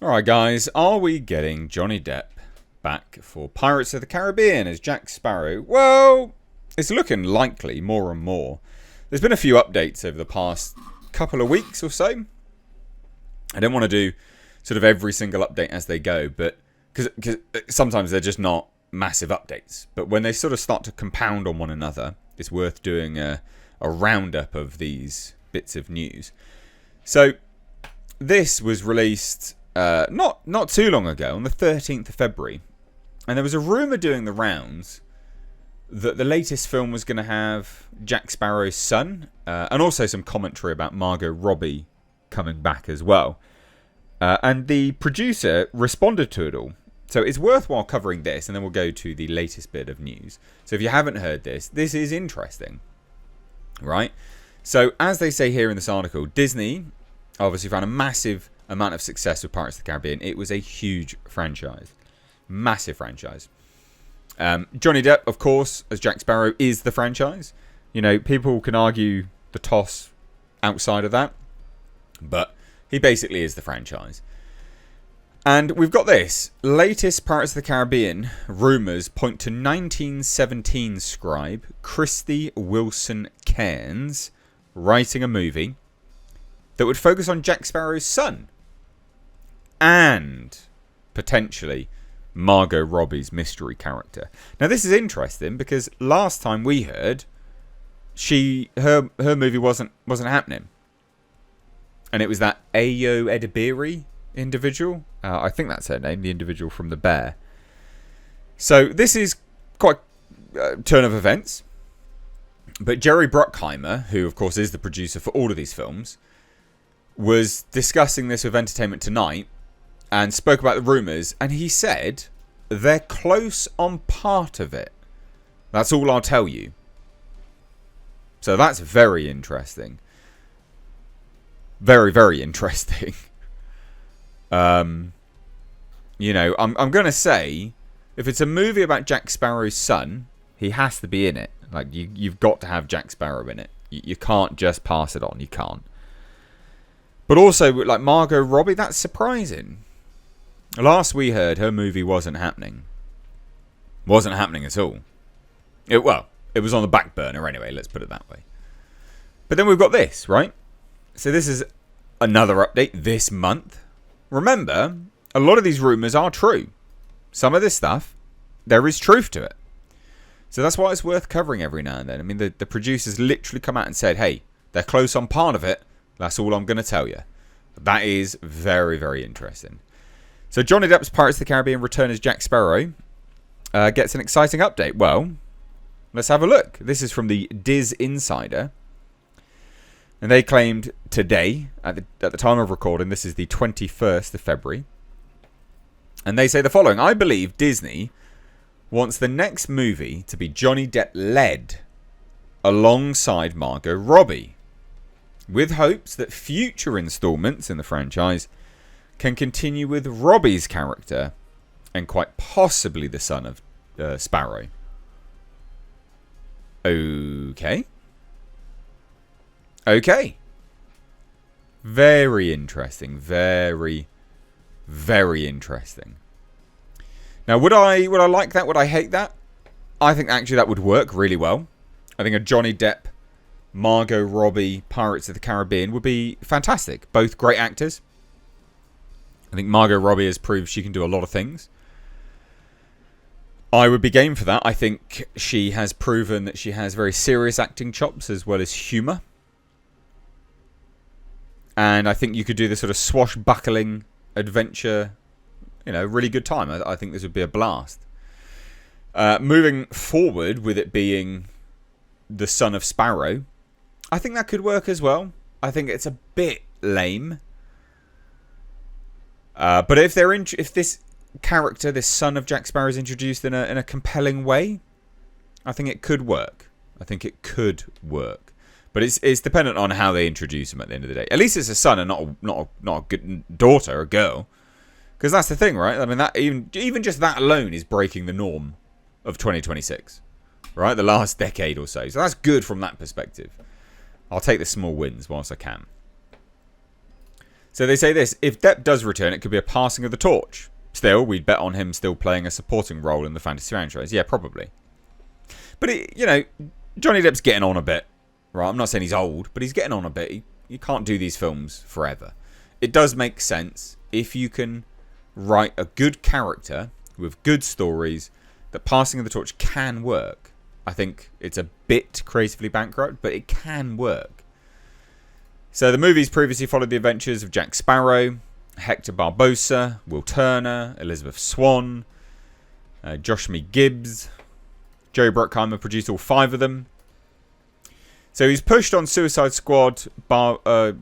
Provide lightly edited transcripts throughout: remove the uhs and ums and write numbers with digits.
Alright guys, are we getting Johnny Depp back for Pirates of the Caribbean as Jack Sparrow? Well, it's looking likely more and more. There's been a few updates over the past couple of weeks or so. I don't want to do sort of every single update as they go, but because sometimes they're just not massive updates. But when they sort of start to compound on one another, it's worth doing a roundup of these bits of news. So this was released not too long ago, on the 13th of February. And there was a rumour doing the rounds that the latest film was going to have Jack Sparrow's son, and also some commentary about Margot Robbie coming back as well. And the producer responded to it all. So it's worthwhile covering this, and then we'll go to the latest bit of news. So if you haven't heard this is interesting. Right? So as they say here in this article, Disney obviously found a massive amount of success with Pirates of the Caribbean. It was a huge franchise. Massive franchise. Johnny Depp, of course, as Jack Sparrow, is the franchise. You know, people can argue the toss outside of that, but he basically is the franchise. And we've got this. Latest Pirates of the Caribbean rumours point to 1917 scribe Christy Wilson Cairns writing a movie that would focus on Jack Sparrow's son and potentially Margot Robbie's mystery character. Now this is interesting because last time we heard, her movie wasn't happening, and it was that Ayo Edebiri individual. I think that's her name, the individual from The Bear. So this is quite a turn of events. But Jerry Bruckheimer, who of course is the producer for all of these films, was discussing this with Entertainment Tonight and spoke about the rumours, and he said they're close on part of it. That's all I'll tell you. So that's very interesting. Very, very interesting. You know, I'm going to say, if it's a movie about Jack Sparrow's son, he has to be in it. Like, you've got to have Jack Sparrow in it. You can't just pass it on. You can't. But also, like Margot Robbie, that's surprising. Last we heard, her movie wasn't happening. Wasn't happening at all. It was on the back burner anyway, let's put it that way. But then we've got this, right? So this is another update this month. Remember, a lot of these rumours are true. Some of this stuff, there is truth to it. So that's why it's worth covering every now and then. I mean, the producers literally come out and said, hey, they're close on part of it. That's all I'm going to tell you. That is very, very interesting. So Johnny Depp's Pirates of the Caribbean return as Jack Sparrow gets an exciting update. Well, let's have a look. This is from the Diz Insider. And they claimed today, at the time of recording, this is the 21st of February. And they say the following. I believe Disney wants the next movie to be Johnny Depp led alongside Margot Robbie, with hopes that future installments in the franchise can continue with Robbie's character and quite possibly the son of Sparrow. Okay. Very interesting. Very, very interesting. Now, would I like that? Would I hate that? I think actually that would work really well. I think a Johnny Depp, Margot Robbie, Pirates of the Caribbean would be fantastic. Both great actors. I think Margot Robbie has proved she can do a lot of things. I would be game for that. I think she has proven that she has very serious acting chops as well as humour. And I think you could do this sort of swashbuckling adventure, you know, really good time. I think this would be a blast. Moving forward with it being the son of Sparrow, I think that could work as well. I think it's a bit lame. But if this character, this son of Jack Sparrow, is introduced in a compelling way, I think it could work. But it's dependent on how they introduce him at the end of the day. At least it's a son and not a good daughter, a girl. Because that's the thing, right? I mean, that even just that alone is breaking the norm of 2026, right? The last decade or so. So that's good from that perspective. I'll take the small wins whilst I can. So they say this: if Depp does return, it could be a passing of the torch. Still, we'd bet on him still playing a supporting role in the fantasy franchise. Yeah, probably. But, Johnny Depp's getting on a bit. Right, I'm not saying he's old, but he's getting on a bit. You can't do these films forever. It does make sense if you can write a good character with good stories that passing of the torch can work. I think it's a bit creatively bankrupt, but it can work. So the movies previously followed the adventures of Jack Sparrow, Hector Barbosa, Will Turner, Elizabeth Swann, Josh Me Gibbs. Joe Bruckheimer produced all 5 of them. So he's pushed on Suicide Squad, Margot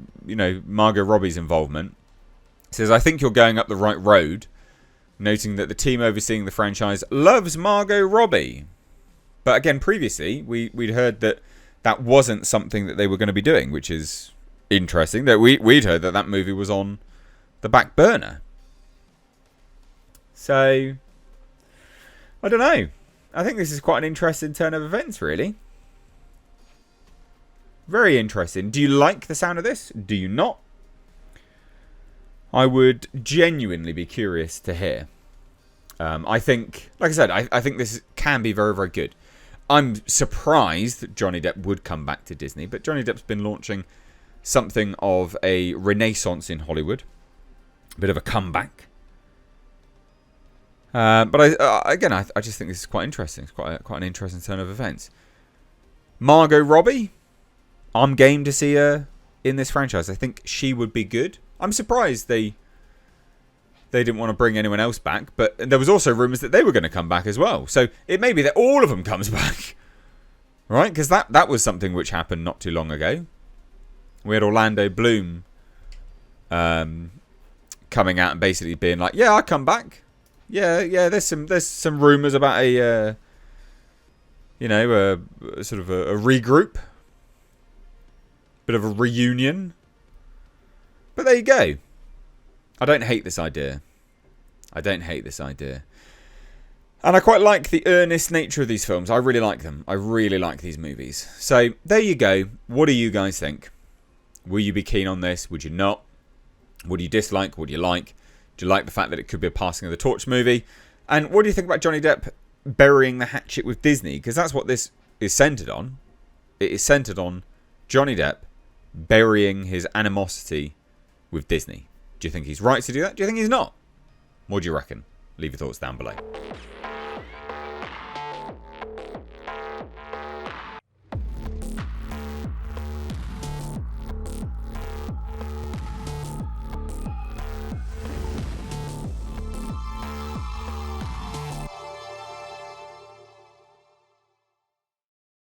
Robbie's involvement. He says, I think you're going up the right road, noting that the team overseeing the franchise loves Margot Robbie. But again, previously, we'd heard that wasn't something that they were going to be doing, which is interesting. That we'd heard that movie was on the back burner. So, I don't know. I think this is quite an interesting turn of events, really. Very interesting. Do you like the sound of this? Do you not? I would genuinely be curious to hear. I think, like I said, I think this can be very, very good. I'm surprised that Johnny Depp would come back to Disney, but Johnny Depp's been launching something of a renaissance in Hollywood. A bit of a comeback. But I just think this is quite interesting. It's quite an interesting turn of events. Margot Robbie, I'm game to see her in this franchise. I think she would be good. I'm surprised they didn't want to bring anyone else back, but there was also rumours that they were going to come back as well. So it may be that all of them comes back, right? Because that was something which happened not too long ago. We had Orlando Bloom coming out and basically being like, "Yeah, I'll come back. Yeah. There's some rumours about a sort of a regroup, bit of a reunion." But there you go. I don't hate this idea. And I quite like the earnest nature of these films. I really like them. I really like these movies. So there you go. What do you guys think? Will you be keen on this? Would you not? What do you dislike? What do you like? Do you like the fact that it could be a passing of the torch movie? And what do you think about Johnny Depp burying the hatchet with Disney? Because that's what this is centered on. It is centered on Johnny Depp burying his animosity with Disney. Do you think he's right to do that? Do you think he's not? What do you reckon? Leave your thoughts down below.